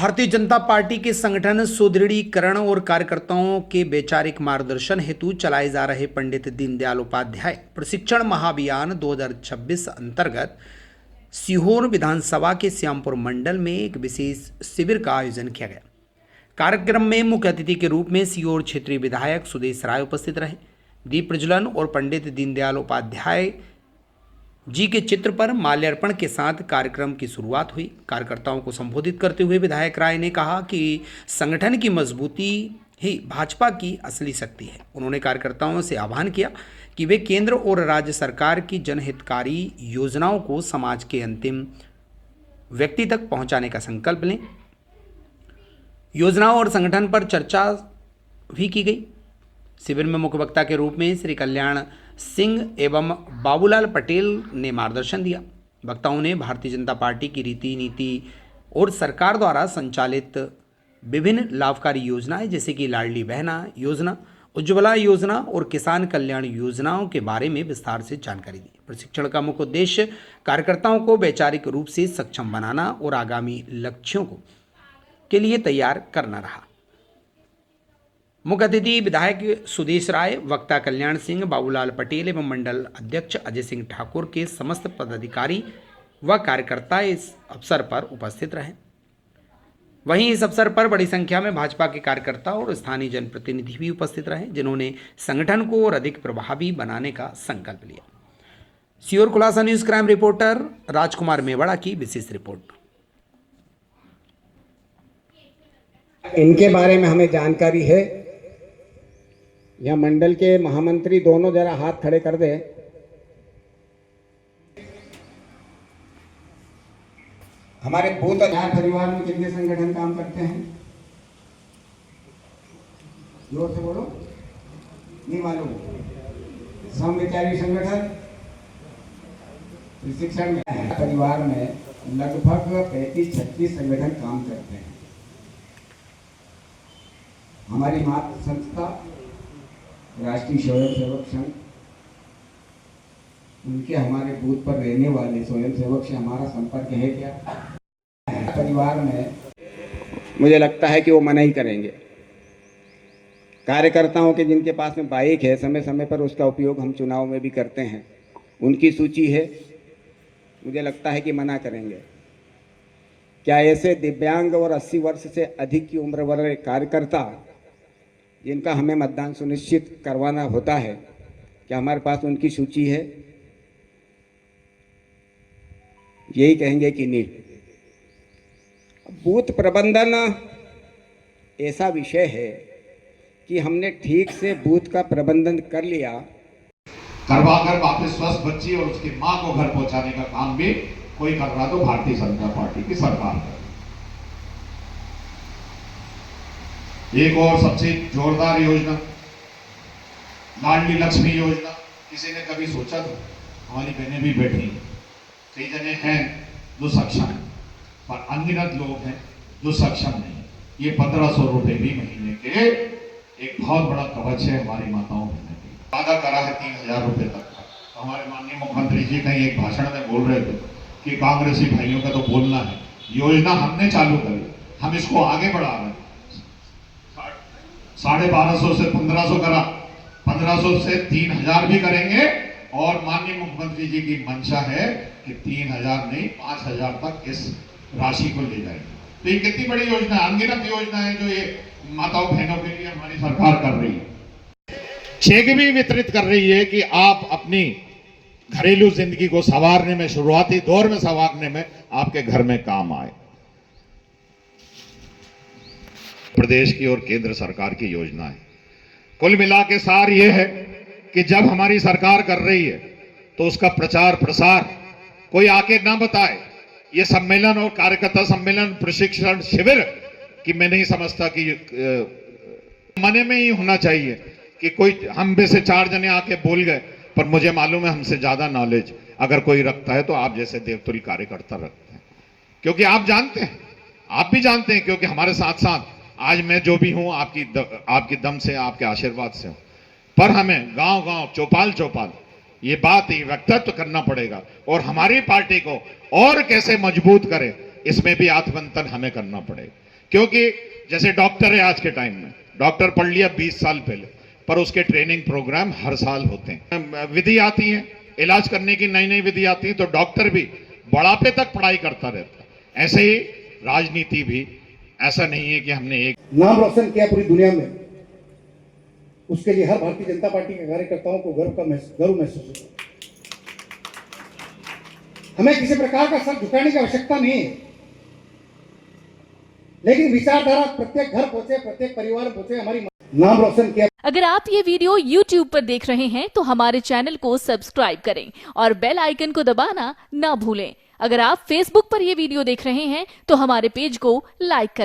Bharatiya Janata party के संगठन सुदृढ़ीकरण और कार्यकर्ताओं के वैचारिक मार्गदर्शन हेतु चलाए जा रहे पंडित दीनदयाल उपाध्याय प्रशिक्षण महाअभियान 2026 अंतर्गत सीहोर विधानसभा के श्यामपुर मंडल में एक विशेष शिविर का आयोजन किया गया। कार्यक्रम में मुख्य अतिथि के रूप में सीहोर क्षेत्रीय विधायक सुदेश राय उपस्थित रहे। दीप प्रज्वलन और पंडित दीनदयाल उपाध्याय जी के चित्र पर माल्यार्पण के साथ कार्यक्रम की शुरुआत हुई। कार्यकर्ताओं को संबोधित करते हुए विधायक राय ने कहा कि संगठन की मजबूती ही भाजपा की असली शक्ति है। उन्होंने कार्यकर्ताओं से आह्वान किया कि वे केंद्र और राज्य सरकार की जनहितकारी योजनाओं को समाज के अंतिम व्यक्ति तक पहुंचाने का संकल्प लें। योजनाओं और संगठन पर चर्चा भी की गई। शिविर में मुख्य वक्ता के रूप में श्री कल्याण सिंह एवं बाबूलाल पटेल ने मार्गदर्शन दिया। वक्ताओं ने भारतीय जनता पार्टी की रीति नीति और सरकार द्वारा संचालित विभिन्न लाभकारी योजनाएं जैसे कि लाडली बहना योजना, उज्ज्वला योजना और किसान कल्याण योजनाओं के बारे में विस्तार से जानकारी दी। प्रशिक्षण का मुख्य उद्देश्य कार्यकर्ताओं को वैचारिक रूप से सक्षम बनाना और आगामी लक्ष्यों के लिए तैयार करना रहा। मुख्य अतिथि विधायक सुदेश राय, वक्ता कल्याण सिंह, बाबूलाल पटेल एवं मंडल अध्यक्ष अजय सिंह ठाकुर के समस्त पदाधिकारी व कार्यकर्ता इस अवसर पर उपस्थित रहे। वहीं इस अवसर पर बड़ी संख्या में भाजपा के कार्यकर्ता और स्थानीय जनप्रतिनिधि भी उपस्थित रहे, जिन्होंने संगठन को और अधिक प्रभावी बनाने का संकल्प लिया। सीहोर खुलासा न्यूज क्राइम रिपोर्टर राजकुमार मेवाड़ा की विशेष रिपोर्ट। इनके बारे में हमें जानकारी है। यह मंडल के महामंत्री दोनों जरा हाथ खड़े कर दे। हमारे बूथ परिवार में कितने संगठन काम करते हैं? जोर से बोलो, नहीं मालूम। समविचारी संगठन प्रशिक्षण में परिवार में लगभग 35-36 संगठन काम करते हैं। हमारी मातृ संस्था राष्ट्रीय स्वयंसेवक संघ, उनके हमारे बूथ पर रहने वाले स्वयंसेवक से हमारा संपर्क है क्या? परिवार में मुझे लगता है कि वो मना ही करेंगे। कार्यकर्ताओं के जिनके पास में बाइक है, समय समय पर उसका उपयोग हम चुनाव में भी करते हैं, उनकी सूची है, मुझे लगता है कि मना करेंगे। क्या ऐसे दिव्यांग और 80 वर्ष से अधिक की उम्र वाले कार्यकर्ता जिनका हमें मतदान सुनिश्चित करवाना होता है, क्या हमारे पास उनकी सूची है? यही कहेंगे कि नहीं। बूथ प्रबंधन ऐसा विषय है कि हमने ठीक से बूथ का प्रबंधन कर लिया, करवाकर वापस स्वस्थ बच्ची और उसकी मां को घर पहुंचाने का काम भी कोई कर रहा तो भारतीय जनता पार्टी की सरकार है। एक और सबसे जोरदार योजना लाडली लक्ष्मी योजना, किसी ने कभी सोचा था? हमारी बहनें भी बैठी, कई जने हैं जो सक्षम हैं, पर अनगिनत लोग हैं जो सक्षम नहीं। ये 1500 रुपए भी महीने के एक बहुत बड़ा कवच है हमारी माताओं बहनों के। वादा करा है 3000 रुपए तक का। तो हमारे माननीय मुख्यमंत्री जी कहीं एक भाषण में बोल रहे थे कि कांग्रेसी भाइयों का तो बोलना है, योजना हमने चालू करी, हम इसको आगे बढ़ा रहे हैं। 1250 से 1500 करा, 1500 से 3000 भी करेंगे और माननीय मुख्यमंत्री जी की मंशा है कि 3000 नहीं 5000 तक इस राशि को ले जाएंगे। तो ये कितनी बड़ी योजना है, अनगिनत योजना है जो ये माताओं बहनों के लिए हमारी सरकार कर रही है। चेक भी वितरित कर रही है कि आप अपनी घरेलू जिंदगी को संवारने में, शुरुआती दौर में संवारने में आपके घर में काम आए। प्रदेश की और केंद्र सरकार की योजना है। कुल मिला के सार यह है कि जब हमारी सरकार कर रही है तो उसका प्रचार प्रसार कोई आके ना बताए। ये सम्मेलन और कार्यकर्ता सम्मेलन, प्रशिक्षण शिविर कि मैं नहीं समझता कि मने में ही होना चाहिए कि कोई हम में से 4 जने आके बोल गए, पर मुझे मालूम है हमसे ज्यादा नॉलेज अगर कोई रखता है तो आप जैसे देवतुल्य कार्यकर्ता रखते हैं, क्योंकि आप जानते हैं, आप भी जानते हैं, क्योंकि हमारे साथ साथ आज मैं जो भी हूं आपकी दम से, आपके आशीर्वाद से हूं। पर हमें गांव गांव, चौपाल चौपाल ये बात ही व्यक्तित्व करना पड़ेगा और हमारी पार्टी को और कैसे मजबूत करें, इसमें भी आत्ममंथन हमें करना पड़ेगा। क्योंकि जैसे डॉक्टर है आज के टाइम में, डॉक्टर पढ़ लिया 20 साल पहले, पर उसके ट्रेनिंग प्रोग्राम हर साल होते हैं। विधि आती है इलाज करने की, नई नई विधि आती है, तो डॉक्टर भी बुढ़ापे तक पढ़ाई करता रहता है। ऐसे ही राजनीति भी, ऐसा नहीं है कि हमने एक नाम रोशन किया पूरी दुनिया में, उसके लिए हर भारतीय जनता पार्टी के कार्यकर्ताओं को गर्व महसूस होता है। हमें किसी प्रकार का सर झुकाने की आवश्यकता नहीं है, लेकिन विचारधारा प्रत्येक घर पहुंचे, प्रत्येक परिवार पहुंचे, हमारी नाम रोशन किया। अगर आप ये वीडियो YouTube पर देख रहे हैं तो हमारे चैनल को सब्सक्राइब करें और बेल आइकन को दबाना ना भूलें। अगर आप Facebook पर ये वीडियो देख रहे हैं तो हमारे पेज को लाइक करें।